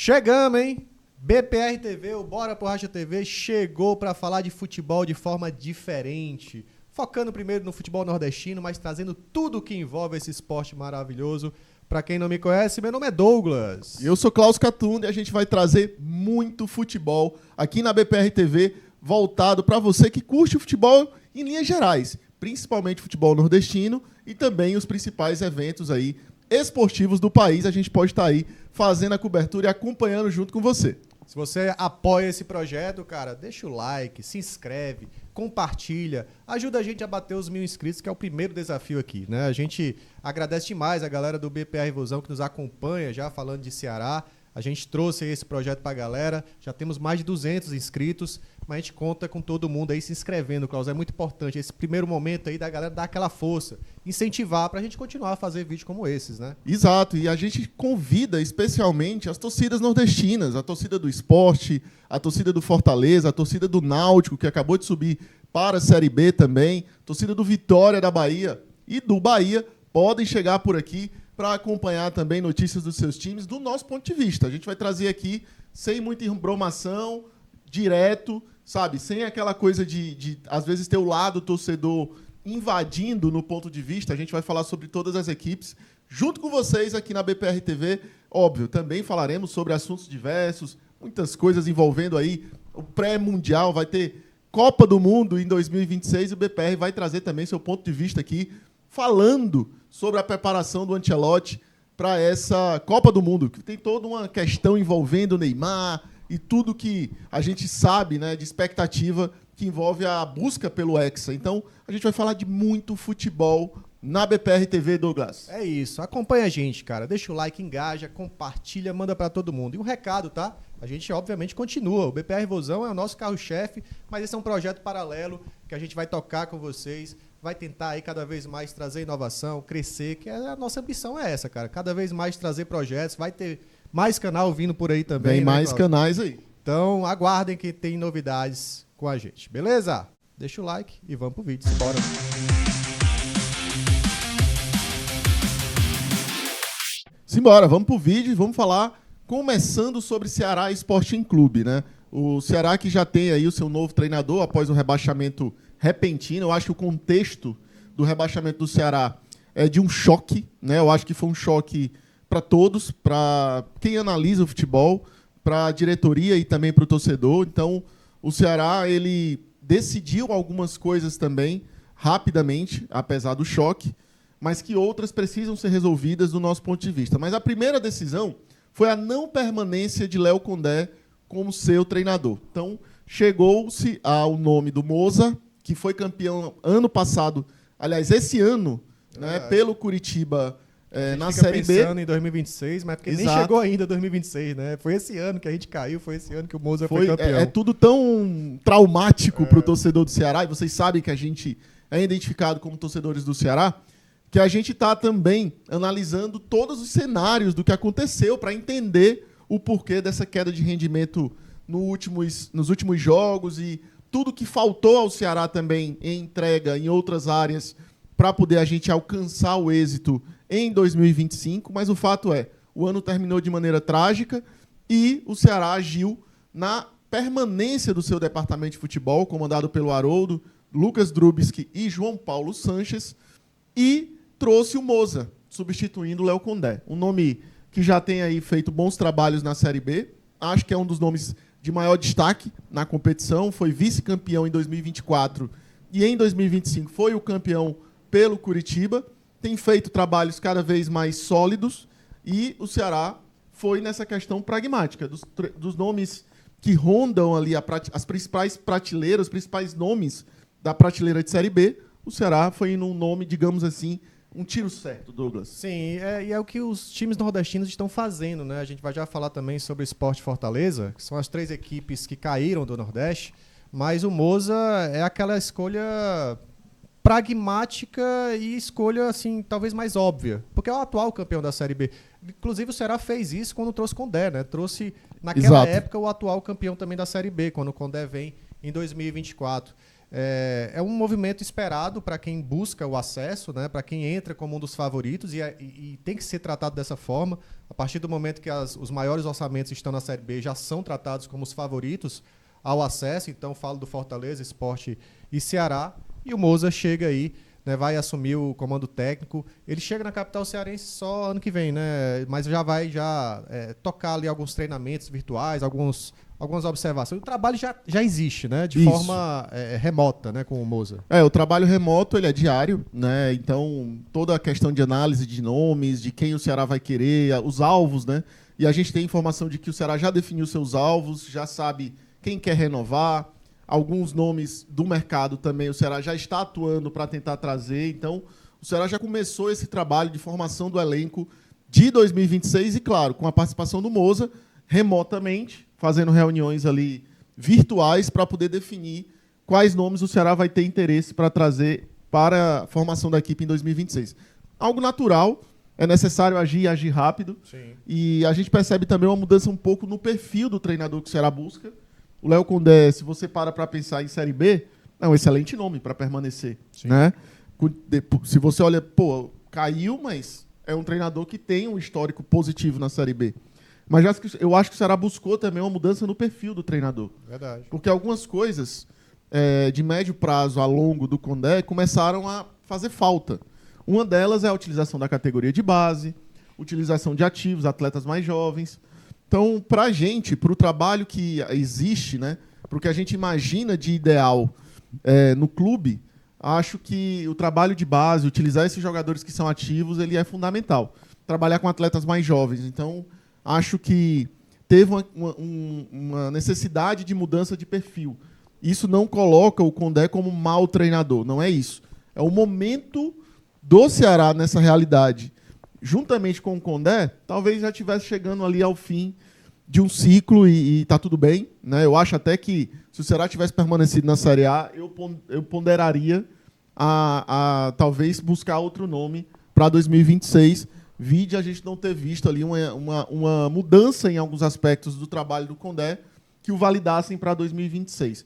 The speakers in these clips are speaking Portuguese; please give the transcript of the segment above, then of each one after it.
Chegamos, hein? BPR TV, o Bora por Racha TV, chegou para falar de futebol de forma diferente. Focando primeiro no futebol nordestino, mas trazendo tudo o que envolve esse esporte maravilhoso. Para quem não me conhece, meu nome é Douglas. Eu sou Klaus Catunda e a gente vai trazer muito futebol aqui na BPR TV, voltado para você que curte o futebol em linhas gerais, principalmente futebol nordestino e também os principais eventos aí esportivos do país. A gente pode estar aí fazendo a cobertura e acompanhando junto com você. Se você apoia esse projeto, cara, deixa o like, se inscreve, compartilha, ajuda a gente a bater os 1000 inscritos, que é o primeiro desafio aqui, né? A gente agradece demais a galera do BPR Vozão que nos acompanha já falando de Ceará. A gente trouxe esse projeto pra galera, já temos mais de 200 inscritos, mas a gente conta com todo mundo aí se inscrevendo, Klaus. É muito importante esse primeiro momento aí da galera dar aquela força, incentivar pra gente continuar a fazer vídeos como esses, né? Exato, e a gente convida especialmente as torcidas nordestinas, a torcida do Sport, a torcida do Fortaleza, a torcida do Náutico, que acabou de subir para a Série B também, a torcida do Vitória da Bahia e do Bahia, podem chegar por aqui para acompanhar também notícias dos seus times do nosso ponto de vista. A gente vai trazer aqui sem muita embromação, direto, sabe? Sem aquela coisa de às vezes, ter o lado torcedor invadindo no ponto de vista. A gente vai falar sobre todas as equipes, junto com vocês aqui na BPR TV. Óbvio, também falaremos sobre assuntos diversos, muitas coisas envolvendo aí o pré-mundial. Vai ter Copa do Mundo em 2026 e o BPR vai trazer também seu ponto de vista aqui, falando sobre a preparação do Ancelotti para essa Copa do Mundo, que tem toda uma questão envolvendo o Neymar e tudo que a gente sabe, né, de expectativa que envolve a busca pelo Hexa. Então, a gente vai falar de muito futebol na BPR TV, Douglas. É isso, acompanha a gente, cara. Deixa o like, engaja, compartilha, manda pra todo mundo. E um recado, tá? A gente, obviamente, continua. O BPR Vozão é o nosso carro-chefe, mas esse é um projeto paralelo que a gente vai tocar com vocês, vai tentar aí cada vez mais trazer inovação, crescer, que a nossa ambição é essa, cara. Cada vez mais trazer projetos, vai ter mais canal vindo por aí também. Tem mais canais aí. Então, aguardem que tem novidades com a gente, beleza? Deixa o like e vamos pro vídeo. Simbora. Simbora, vamos pro vídeo e vamos falar, começando sobre Ceará Sporting Clube, né? O Ceará que já tem aí o seu novo treinador após o rebaixamento repentino. Eu acho que o contexto do rebaixamento do Ceará é de um choque, né? Eu acho que foi um choque para todos, para quem analisa o futebol, para a diretoria e também para o torcedor. Então, o Ceará, ele decidiu algumas coisas também rapidamente, apesar do choque, mas que outras precisam ser resolvidas do nosso ponto de vista. Mas a primeira decisão foi a não permanência de Léo Condé como seu treinador. Então, chegou-se ao nome do Moza, que foi campeão ano passado, aliás, esse ano, né, pelo Curitiba na Série B. Pensando em 2026, mas porque Exato. nem chegou ainda 2026, né? Foi esse ano que a gente caiu, foi esse ano que o Moza foi campeão. É tudo tão traumático para o torcedor do Ceará, e vocês sabem que a gente é identificado como torcedores do Ceará, que a gente está também analisando todos os cenários do que aconteceu para entender o porquê dessa queda de rendimento nos últimos jogos e tudo que faltou ao Ceará também em entrega em outras áreas para poder a gente alcançar o êxito em 2025. Mas o fato é, o ano terminou de maneira trágica e o Ceará agiu na permanência do seu departamento de futebol, comandado pelo Haroldo, Lucas Drubsky e João Paulo Sanches, e trouxe o Moza, substituindo o Léo Condé. Um nome que já tem aí feito bons trabalhos na Série B. Acho que é um dos nomes de maior destaque na competição. Foi vice-campeão em 2024 e em 2025 foi o campeão pelo Curitiba. Tem feito trabalhos cada vez mais sólidos e o Ceará foi nessa questão pragmática dos nomes que rondam ali as principais prateleiras, os principais nomes da prateleira de Série B. O Ceará foi num nome, digamos assim, um tiro certo, Douglas. Sim, e é o que os times nordestinos estão fazendo, né? A gente vai já falar também sobre o Sport Fortaleza, que são as 3 equipes que caíram do Nordeste, mas o Moza é aquela escolha pragmática e escolha, assim, talvez mais óbvia, porque é o atual campeão da Série B. Inclusive, o Ceará fez isso quando trouxe Condé, né? Trouxe, naquela época, o atual campeão também da Série B, quando o Condé vem em 2024. É um movimento esperado para quem busca o acesso, né? Para quem entra como um dos favoritos e tem que ser tratado dessa forma. A partir do momento que os maiores orçamentos estão na Série B, já são tratados como os favoritos ao acesso. Então, falo do Fortaleza, Sport e Ceará. E o Moza chega aí, né, vai assumir o comando técnico. Ele chega na capital cearense só ano que vem, né? Mas já vai tocar ali alguns treinamentos virtuais, algumas observações. O trabalho já existe, né? De forma remota, né? Com o Moza. O trabalho remoto ele é diário, né? Então, toda a questão de análise de nomes, de quem o Ceará vai querer, os alvos, né? E a gente tem informação de que o Ceará já definiu seus alvos, já sabe quem quer renovar. Alguns nomes do mercado também o Ceará já está atuando para tentar trazer. Então, o Ceará já começou esse trabalho de formação do elenco de 2026 e, claro, com a participação do Moza, remotamente, fazendo reuniões ali virtuais para poder definir quais nomes o Ceará vai ter interesse para trazer para a formação da equipe em 2026. Algo natural, é necessário agir rápido. Sim. E a gente percebe também uma mudança um pouco no perfil do treinador que o Ceará busca. O Léo Condé, se você para pensar em Série B, é um excelente nome para permanecer. Né? Se você olha, caiu, mas é um treinador que tem um histórico positivo na Série B. Mas eu acho que o Ceará buscou também uma mudança no perfil do treinador. Verdade. Porque algumas coisas de médio prazo a longo do Condé começaram a fazer falta. Uma delas é a utilização da categoria de base, utilização de ativos, atletas mais jovens. Então, para a gente, para o trabalho que existe, né, para o que a gente imagina de ideal no clube, acho que o trabalho de base, utilizar esses jogadores que são ativos, ele é fundamental. Trabalhar com atletas mais jovens. Então, acho que teve uma necessidade de mudança de perfil. Isso não coloca o Condé como um mau treinador, não é isso. É o momento do Ceará nessa realidade. Juntamente com o Condé, talvez já estivesse chegando ali ao fim de um ciclo e tá tudo bem. Né? Eu acho até que se o Ceará tivesse permanecido na Série A, eu ponderaria a talvez buscar outro nome para 2026, vide a gente não ter visto ali uma mudança em alguns aspectos do trabalho do Condé que o validassem para 2026.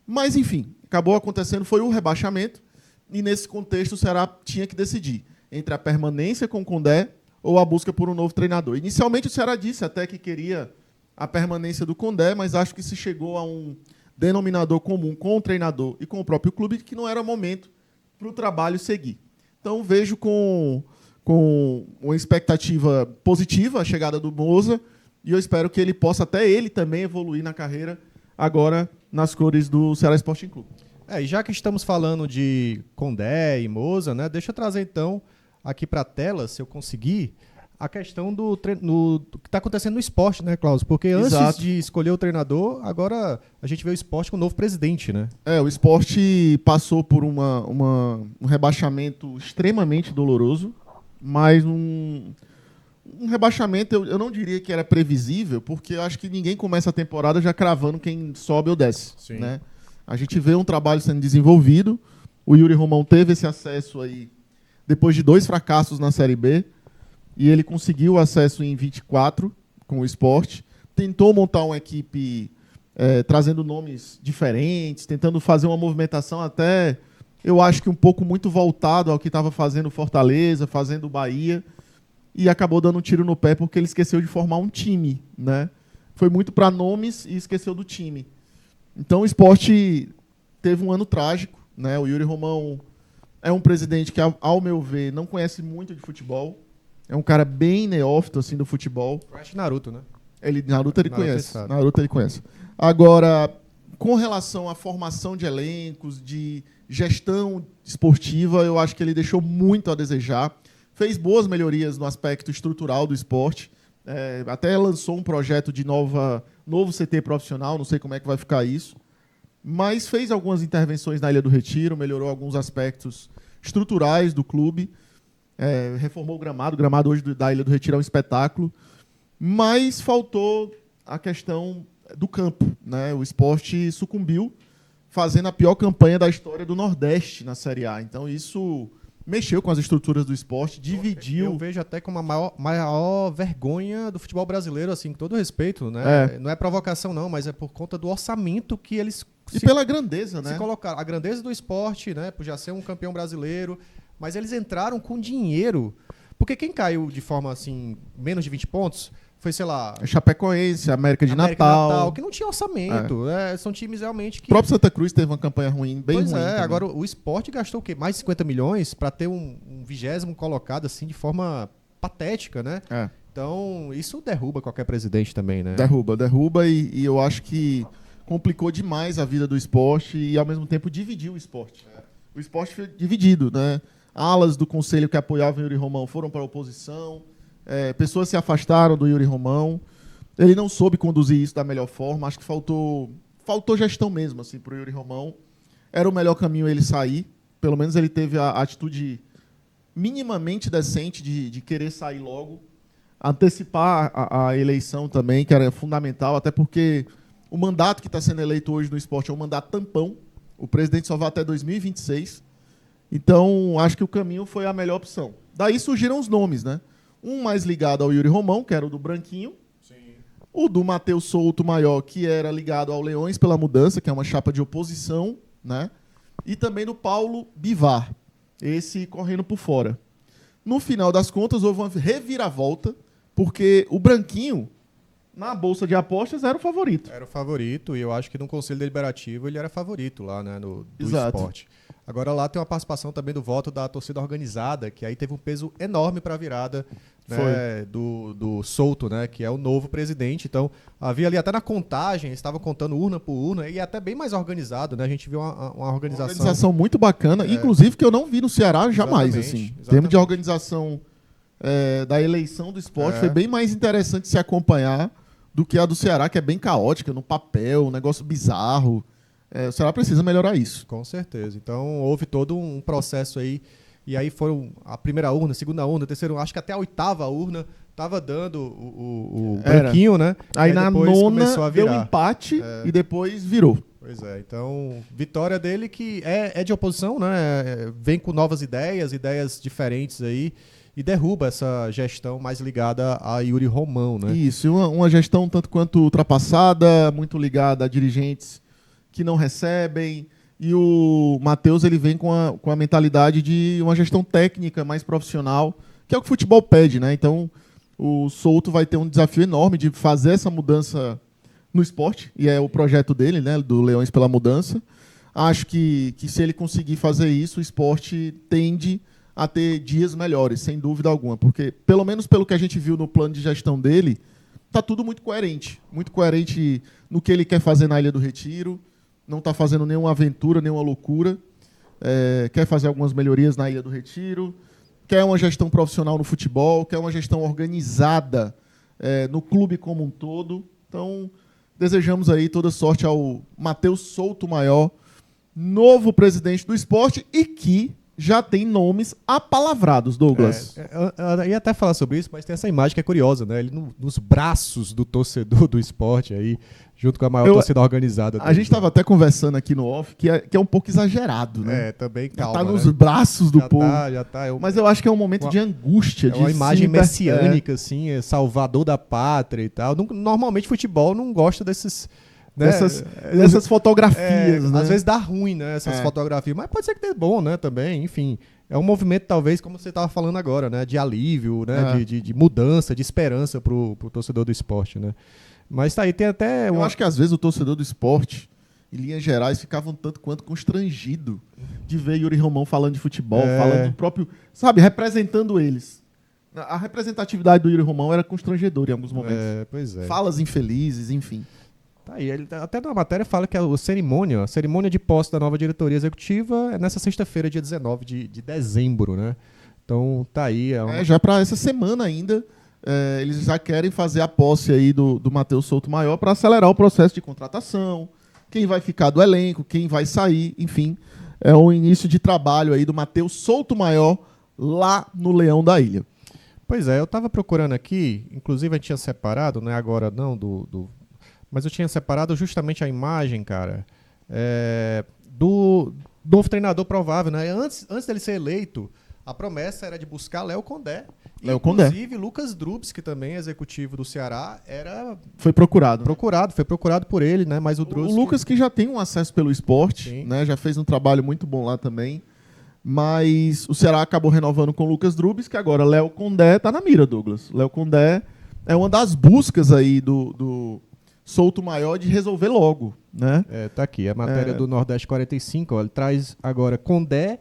Mas, enfim, acabou acontecendo, foi o rebaixamento, e nesse contexto o Ceará tinha que decidir entre a permanência com o Condé ou a busca por um novo treinador. Inicialmente o Ceará disse até que queria a permanência do Condé, mas acho que se chegou a um denominador comum com o treinador e com o próprio clube de que não era momento para o trabalho seguir. Então vejo com uma expectativa positiva a chegada do Moza, e eu espero que ele possa até ele também evoluir na carreira agora nas cores do Ceará Sporting Clube. E já que estamos falando de Condé e Moza, né, deixa eu trazer então aqui para a tela, se eu conseguir, a questão do que está acontecendo no esporte, né, Klaus? Porque antes de escolher o treinador, agora a gente vê o esporte com um novo presidente, né? O esporte passou por um rebaixamento extremamente doloroso, mas um rebaixamento eu não diria que era previsível, porque eu acho que ninguém começa a temporada já cravando quem sobe ou desce. Sim. Né? A gente vê um trabalho sendo desenvolvido, o Yuri Romão teve esse acesso aí depois de 2 fracassos na Série B, e ele conseguiu o acesso em 24 com o Sport, tentou montar uma equipe trazendo nomes diferentes, tentando fazer uma movimentação até, eu acho que um pouco muito voltado ao que estava fazendo o Fortaleza, fazendo o Bahia, e acabou dando um tiro no pé porque ele esqueceu de formar um time. Né? Foi muito para nomes e esqueceu do time. Então o Sport teve um ano trágico. Né? O Yuri Romão é um presidente que, ao meu ver, não conhece muito de futebol. É um cara bem neófito assim, do futebol. Conhece Naruto, né? Naruto ele conhece. Naruto ele conhece. Agora, com relação à formação de elencos, de gestão esportiva, eu acho que ele deixou muito a desejar. Fez boas melhorias no aspecto estrutural do esporte. Até lançou um projeto de novo CT profissional, não sei como é que vai ficar isso. Mas fez algumas intervenções na Ilha do Retiro, melhorou alguns aspectos estruturais do clube. Reformou o gramado hoje da Ilha do Retiro é um espetáculo, mas faltou a questão do campo. Né? O Sport sucumbiu, fazendo a pior campanha da história do Nordeste na Série A. Então isso mexeu com as estruturas do Sport, dividiu... Eu vejo até como a maior vergonha do futebol brasileiro, assim, com todo respeito. Né? Não é provocação não, mas é por conta do orçamento que eles E pela grandeza, né? Se colocar a grandeza do esporte, né, por já ser um campeão brasileiro, mas eles entraram com dinheiro. Porque quem caiu de forma assim, menos de 20 pontos, foi, sei lá, Chapecoense, América de Natal. que não tinha orçamento. São times realmente que. O próprio Santa Cruz teve uma campanha ruim, bem pois ruim. Também. Agora o esporte gastou o quê? Mais de 50 milhões para ter um 20º colocado assim de forma patética, né? Então, isso derruba qualquer presidente também, né? Derruba e eu acho que complicou demais a vida do esporte e, ao mesmo tempo, dividiu o esporte. O esporte foi dividido, né? Alas do conselho que apoiavam o Yuri Romão foram para a oposição, pessoas se afastaram do Yuri Romão. Ele não soube conduzir isso da melhor forma, acho que faltou gestão mesmo assim, para o Yuri Romão. Era o melhor caminho ele sair, pelo menos ele teve a atitude minimamente decente de querer sair logo, antecipar a eleição também, que era fundamental, até porque o mandato que está sendo eleito hoje no esporte é um mandato tampão, o presidente só vai até 2026, então acho que o caminho foi a melhor opção. Daí surgiram os nomes, né? Um mais ligado ao Yuri Romão, que era o do Branquinho, sim. O do Matheus Souto Maior, que era ligado ao Leões pela Mudança, que é uma chapa de oposição, né? E também do Paulo Bivar, esse correndo por fora. No final das contas, houve uma reviravolta, porque o Branquinho, na Bolsa de Apostas, era o favorito. Era o favorito, e eu acho que no Conselho Deliberativo ele era favorito lá, né, do esporte. Agora lá tem uma participação também do voto da torcida organizada, que aí teve um peso enorme para a virada, né, do Souto, né, que é o novo presidente. Então, havia ali até na contagem, eles estavam contando urna por urna, e até bem mais organizado, né? A gente viu uma organização... Uma organização muito bacana, inclusive que eu não vi no Ceará jamais, assim. Em termos de organização da eleição do esporte, foi bem mais interessante se acompanhar do que a do Ceará, que é bem caótica, no papel, um negócio bizarro. O Ceará precisa melhorar isso. Com certeza. Então, houve todo um processo aí. E aí foram a primeira urna, a segunda urna, a terceira urna, acho que até a oitava urna estava dando o Branquinho, né? Aí na nona deu um empate e depois virou. Pois é. Então, vitória dele que é de oposição, né? Vem com novas ideias diferentes aí. E derruba essa gestão mais ligada a Yuri Romão, né? Isso, uma gestão tanto quanto ultrapassada, muito ligada a dirigentes que não recebem. E o Matheus ele vem com a mentalidade de uma gestão técnica mais profissional, que é o que o futebol pede, né? Então, o Souto vai ter um desafio enorme de fazer essa mudança no esporte, e é o projeto dele, né? Do Leões pela Mudança. Acho que se ele conseguir fazer isso, o esporte tende a ter dias melhores, sem dúvida alguma, porque, pelo menos pelo que a gente viu no plano de gestão dele, está tudo muito coerente no que ele quer fazer na Ilha do Retiro, não está fazendo nenhuma aventura, nenhuma loucura, quer fazer algumas melhorias na Ilha do Retiro, quer uma gestão profissional no futebol, quer uma gestão organizada no clube como um todo. Então, desejamos aí toda sorte ao Matheus Souto Maior, novo presidente do esporte, e que já tem nomes apalavrados, Douglas. Eu ia até falar sobre isso, mas tem essa imagem que é curiosa, né? Ele nos braços do torcedor do esporte aí, junto com a maior torcida organizada. A gente estava até conversando aqui no off, que é um pouco exagerado, né? Também calma, já tá nos braços do povo. Já tá. Mas eu acho que é um momento de angústia. É uma imagem messiânica, assim, salvador da pátria e tal. Normalmente futebol não gosta desses... Dessas fotografias, né? Às vezes dá ruim, né, essas fotografias, mas pode ser que dê bom, né, também, enfim. É um movimento, talvez, como você estava falando agora, né, de alívio, né, de mudança, de esperança pro torcedor do esporte, né. Mas tá aí, tem até... Eu acho que às vezes o torcedor do esporte, em linhas gerais, ficava um tanto quanto constrangido de ver Yuri Romão falando de futebol, falando do próprio... Sabe, representando eles. A representatividade do Yuri Romão era constrangedora em alguns momentos. Pois é. Falas infelizes, enfim. Tá aí, ele até na matéria fala que a cerimônia de posse da nova diretoria executiva é nessa sexta-feira, dia 19 de dezembro, né? Então tá aí. Já para essa semana ainda, eles já querem fazer a posse aí do Matheus Souto Maior para acelerar o processo de contratação, quem vai ficar do elenco, quem vai sair, enfim. É o início de trabalho aí do Matheus Souto Maior lá no Leão da Ilha. Pois é, eu estava procurando aqui, inclusive a gente tinha separado, não é agora não, mas eu tinha separado justamente a imagem, cara, do novo treinador provável, né? Antes dele ser eleito, A promessa era de buscar Léo Condé. Léo Condé. Inclusive, Lucas Drubs, que também é executivo do Ceará, foi procurado. Foi procurado por ele, né? Mas o Drubs... O Lucas que já tem um acesso pelo esporte, Sim. né? Já fez um trabalho muito bom lá também. Mas o Ceará acabou renovando com o Lucas Drubs, que agora Léo Condé tá na mira, Douglas. Léo Condé é uma das buscas aí do Souto Maior de resolver logo, né? Tá aqui, a matéria do Nordeste 45, ó, ele traz agora Condé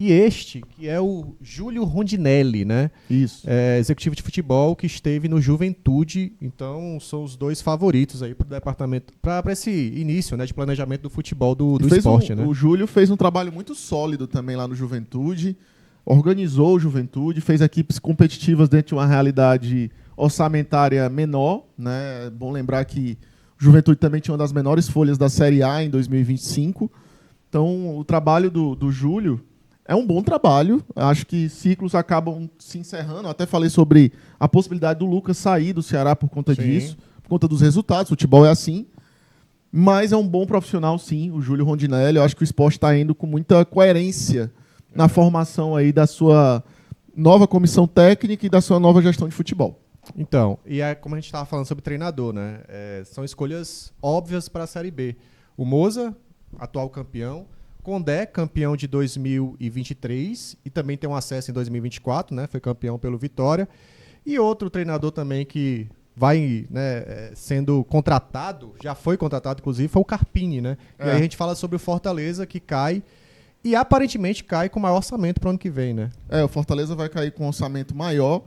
e que é o Júlio Rondinelli, né? Isso. Executivo de futebol que esteve no Juventude, então são os dois favoritos aí pro departamento, para esse início, né, de planejamento do futebol do esporte, né? O Júlio fez um trabalho muito sólido também lá no Juventude, organizou o Juventude, fez equipes competitivas dentro de uma realidade orçamentária menor, né? É bom lembrar que o Juventude também tinha uma das menores folhas da Série A em 2025. Então, o trabalho do Júlio é um bom trabalho. Acho que ciclos acabam se encerrando. Eu até falei sobre a possibilidade do Lucas sair do Ceará por conta disso, por conta dos resultados. O futebol é assim. Mas é um bom profissional, sim, o Júlio Rondinelli. Eu acho que o esporte está indo com muita coerência na formação aí da sua nova comissão técnica e da sua nova gestão de futebol. Então, e como a gente estava falando sobre treinador, né? São escolhas óbvias para a Série B. O Moza, atual campeão. Condé, campeão de 2023 e também tem um acesso em 2024, né? Foi campeão pelo Vitória. E outro treinador também que vai, né, sendo contratado, já foi contratado inclusive, foi o Carpini, né? E aí a gente fala sobre o Fortaleza que cai e aparentemente cai com maior orçamento para o ano que vem, né? O Fortaleza vai cair com um orçamento maior.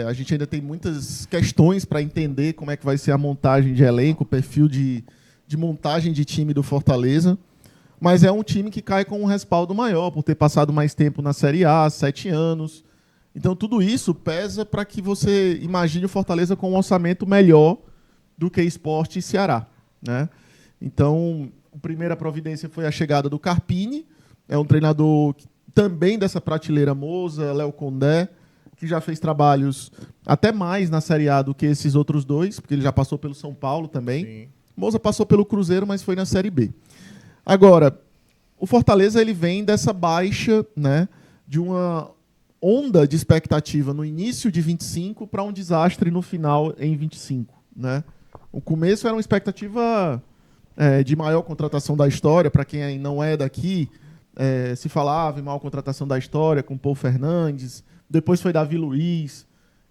A gente ainda tem muitas questões para entender como é que vai ser a montagem de elenco, o perfil de montagem de time do Fortaleza. Mas é um time que cai com um respaldo maior, por ter passado mais tempo na Série A, 7 anos. Então, tudo isso pesa para que você imagine o Fortaleza com um orçamento melhor do que Sport e Ceará, né? Então, a primeira providência foi a chegada do Carpini. É um treinador também dessa prateleira Moza, Léo Condé, que já fez trabalhos até mais na Série A do que esses outros dois, porque ele já passou pelo São Paulo também. Sim. Moza passou pelo Cruzeiro, mas foi na Série B. Agora, o Fortaleza ele vem dessa baixa, né, de uma onda de expectativa no início de 25 para um desastre no final em 25. Né? O começo era uma expectativa de maior contratação da história. Para quem não é daqui, se falava em maior contratação da história com Paul Fernandes, depois foi Davi Luiz,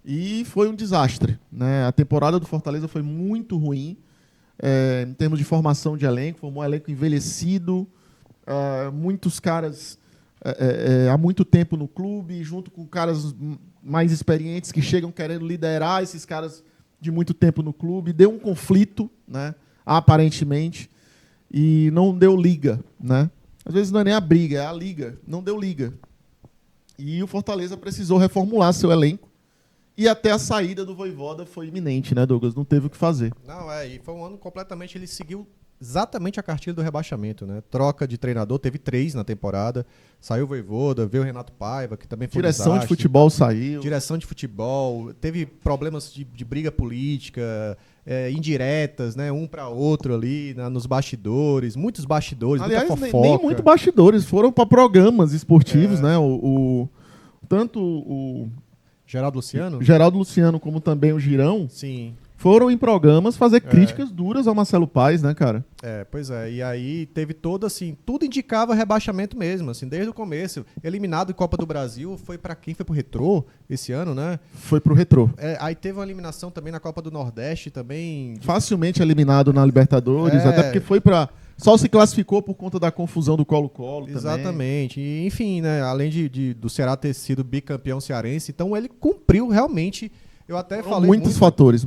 e foi um desastre. Né? A temporada do Fortaleza foi muito ruim, em termos de formação de elenco, formou um elenco envelhecido, muitos caras há muito tempo no clube, junto com caras mais experientes que chegam querendo liderar esses caras de muito tempo no clube. Deu um conflito, né, aparentemente, e não deu liga. Né? Às vezes não é nem a briga, é a liga. Não deu liga. E o Fortaleza precisou reformular seu elenco. E até a saída do Vojvoda foi iminente, né, Douglas? Não teve o que fazer. Não, e foi um ano completamente... Ele seguiu exatamente a cartilha do rebaixamento, né? Troca de treinador, teve 3 na temporada. Saiu o Vojvoda, veio o Renato Paiva, que também foi Direção de futebol saiu. Direção de futebol. Teve problemas de briga política, indiretas, né? Um para outro ali, nos bastidores. Muitos bastidores, aliás, muita fofoca. nem muito bastidores. Foram para programas esportivos, né? Tanto o Geraldo Luciano? Geraldo Luciano, como também o Girão, sim, foram em programas fazer críticas duras ao Marcelo Paes, né, cara? Pois é. E aí teve todo, assim, tudo indicava rebaixamento mesmo, assim, desde o começo. Eliminado em Copa do Brasil, foi pra quem? Foi pro Retrô esse ano, né? Foi pro Retrô. Aí teve uma eliminação também na Copa do Nordeste também. Facilmente eliminado na Libertadores, até porque foi pra... Só se classificou por conta da confusão do Colo-Colo também. Exatamente. E, enfim, né, além do Ceará ter sido bicampeão cearense, então ele cumpriu realmente... Eu até falei muitos fatores.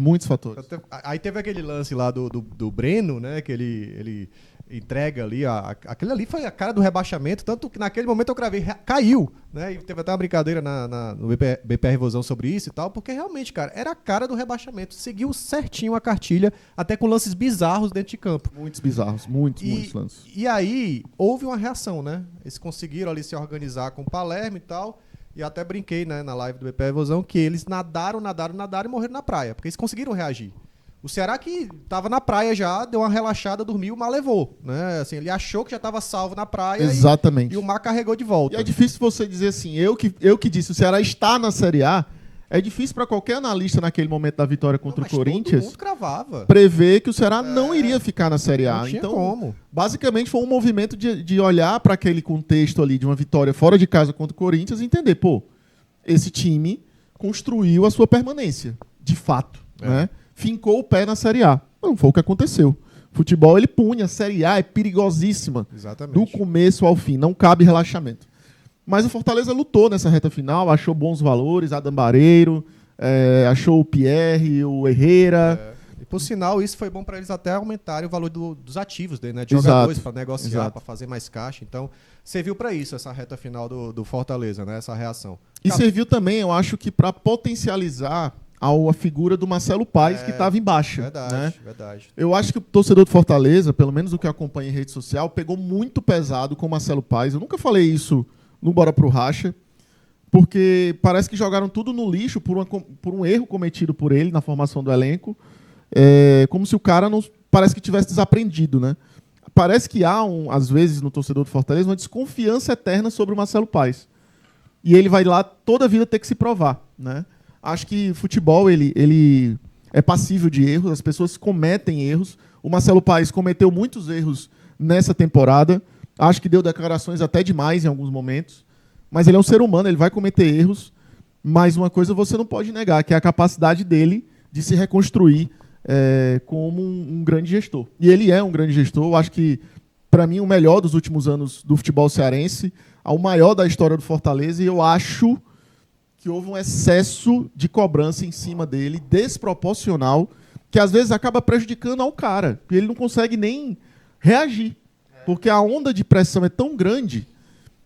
Aí teve aquele lance lá do Breno, né? Que ele entrega ali. Aquele ali foi a cara do rebaixamento, tanto que naquele momento eu gravei, caiu, né? E teve até uma brincadeira no BPR Vozão sobre isso e tal, porque realmente, cara, era a cara do rebaixamento. Seguiu certinho a cartilha, até com lances bizarros dentro de campo. Muitos bizarros, muitos lances. E aí houve uma reação, né? Eles conseguiram ali se organizar com o Palermo e tal. E até brinquei, né, na live do BPR Vozão que eles nadaram e morreram na praia, porque eles conseguiram reagir. O Ceará que tava na praia já, deu uma relaxada, dormiu, mas levou, né? Assim, ele achou que já tava salvo na praia Exatamente. e o mar carregou de volta. E é difícil você dizer assim, eu que disse, o Ceará está na Série A, é difícil para qualquer analista naquele momento da vitória contra o Corinthians todo mundo cravava. prever que o Ceará não iria ficar na Série A. Não tinha Então, como. basicamente foi um movimento de olhar para aquele contexto ali de uma vitória fora de casa contra o Corinthians e entender, pô, esse time construiu a sua permanência, de fato, né? Fincou o pé na Série A. Não foi o que aconteceu. Futebol, ele punha, a Série A é perigosíssima. Exatamente. Do começo ao fim, não cabe relaxamento. Mas o Fortaleza lutou nessa reta final, achou bons valores, Adam Bareiro, achou o Pierre, o Herrera. E por sinal, isso foi bom para eles até aumentarem o valor dos ativos dele, né? De Exato. jogadores para negociar, Exato. para fazer mais caixa. Então, serviu para isso essa reta final do Fortaleza, né? Essa reação. E serviu também, eu acho que para potencializar a figura do Marcelo Paes, que estava em baixa. Verdade, né? verdade. Eu acho que o torcedor do Fortaleza, pelo menos o que acompanha em rede social, pegou muito pesado com o Marcelo Paes. Eu nunca falei isso no Bora Pro Racha, porque parece que jogaram tudo no lixo por um erro cometido por ele na formação do elenco. Como se o cara não parece que tivesse desaprendido, né? Parece que há, às vezes, no torcedor do Fortaleza, uma desconfiança eterna sobre o Marcelo Paes. E ele vai lá toda a vida ter que se provar, né? Acho que futebol ele é passível de erros, as pessoas cometem erros. O Marcelo Paes cometeu muitos erros nessa temporada. Acho que deu declarações até demais em alguns momentos. Mas ele é um ser humano, ele vai cometer erros. Mas uma coisa você não pode negar, que é a capacidade dele de se reconstruir como um grande gestor. E ele é um grande gestor. Eu acho que, para mim, o melhor dos últimos anos do futebol cearense, o maior da história do Fortaleza. E eu acho que houve um excesso de cobrança em cima dele, desproporcional, que às vezes acaba prejudicando ao cara. E ele não consegue nem reagir. Porque a onda de pressão é tão grande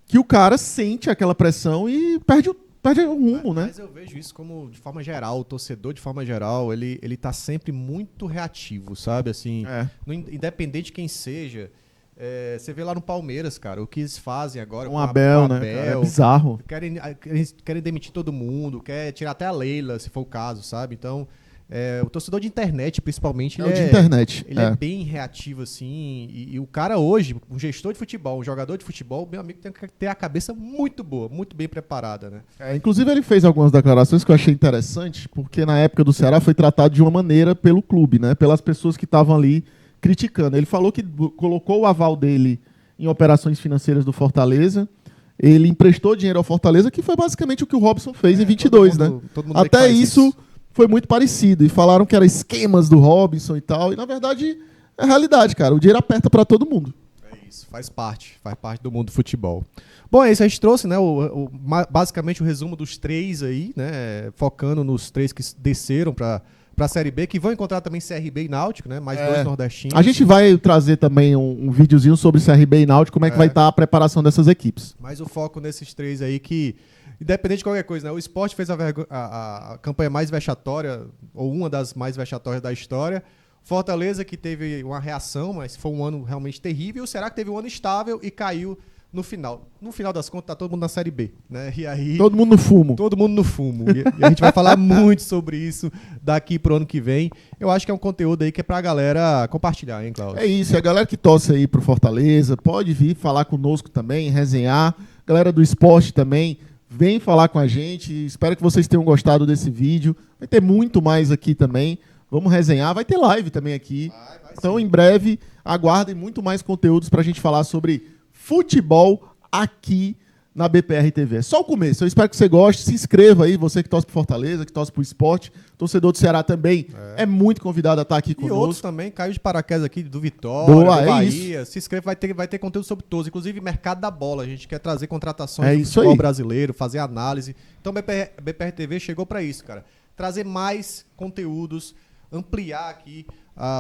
que o cara sente aquela pressão e perde o rumo, né? Mas eu vejo isso como, de forma geral, o torcedor, de forma geral, ele tá sempre muito reativo, sabe? Assim, independente de quem seja. Você vê lá no Palmeiras, cara, o que eles fazem agora com o Abel, né? É bizarro. Querem demitir todo mundo, quer tirar até a Leila, se for o caso, sabe? Então, o torcedor de internet, principalmente, de internet. Ele é bem reativo, assim, e o cara hoje, um gestor de futebol, um jogador de futebol, meu amigo, tem que ter a cabeça muito boa, muito bem preparada, né? Inclusive, ele fez algumas declarações que eu achei interessante, porque na época do Ceará foi tratado de uma maneira pelo clube, né? Pelas pessoas que estavam ali criticando. Ele falou que colocou o aval dele em operações financeiras do Fortaleza. Ele emprestou dinheiro ao Fortaleza, que foi basicamente o que o Robson fez em 22, né? Até isso foi muito parecido. E falaram que eram esquemas do Robson e tal. E, na verdade, é realidade, cara. O dinheiro aperta para todo mundo. É isso, faz parte do mundo do futebol. Bom, é isso, a gente trouxe, né, basicamente o resumo dos três aí, né, focando nos três que desceram para a Série B, que vão encontrar também CRB e Náutico, né? Mais dois nordestinos. A gente vai trazer também um videozinho sobre CRB e Náutico, como é que vai estar a preparação dessas equipes. Mas o foco nesses três aí que, independente de qualquer coisa, né? O Sport fez a campanha mais vexatória, ou uma das mais vexatórias da história. Fortaleza, que teve uma reação, mas foi um ano realmente terrível. O Ceará, que teve um ano estável e caiu no final. No final das contas, tá todo mundo na Série B, né? E aí, todo mundo no fumo. Todo mundo no fumo. E a gente vai falar muito sobre isso daqui pro ano que vem. Eu acho que é um conteúdo aí que é pra galera compartilhar, hein, Cláudio? É isso, a galera que torce aí pro Fortaleza, pode vir falar conosco também, resenhar. Galera do esporte também, vem falar com a gente. Espero que vocês tenham gostado desse vídeo. Vai ter muito mais aqui também. Vamos resenhar. Vai ter live também aqui. Então, em breve, aguardem muito mais conteúdos pra gente falar sobre futebol aqui na BPR TV. É só o começo. Eu espero que você goste. Se inscreva aí, você que torce pro Fortaleza, que torce pro esporte. Torcedor do Ceará também é muito convidado a estar aqui conosco. E outros também, caiu de paraquedas aqui do Vitória, do Bahia. Isso. Se inscreva, vai ter conteúdo sobre todos. Inclusive, mercado da bola. A gente quer trazer contratações do futebol brasileiro, fazer análise. Então, BPR TV chegou para isso, cara. Trazer mais conteúdos, ampliar aqui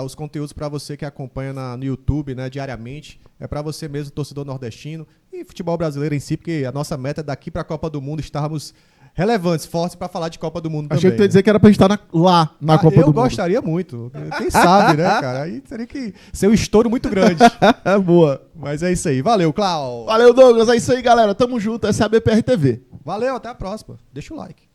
os conteúdos para você que acompanha no YouTube, né, diariamente. É para você mesmo, torcedor nordestino e futebol brasileiro em si, porque a nossa meta é daqui para a Copa do Mundo estarmos relevantes, fortes para falar de Copa do Mundo também. Achei que tu ia dizer que era para estar lá na Copa do Mundo. Eu gostaria muito. Quem sabe, né, cara? Aí teria que ser um estouro muito grande. Boa. Mas é isso aí. Valeu, Cláudio. Valeu, Douglas. É isso aí, galera. Tamo junto. Essa é a BPR TV. Valeu, até a próxima. Deixa o like.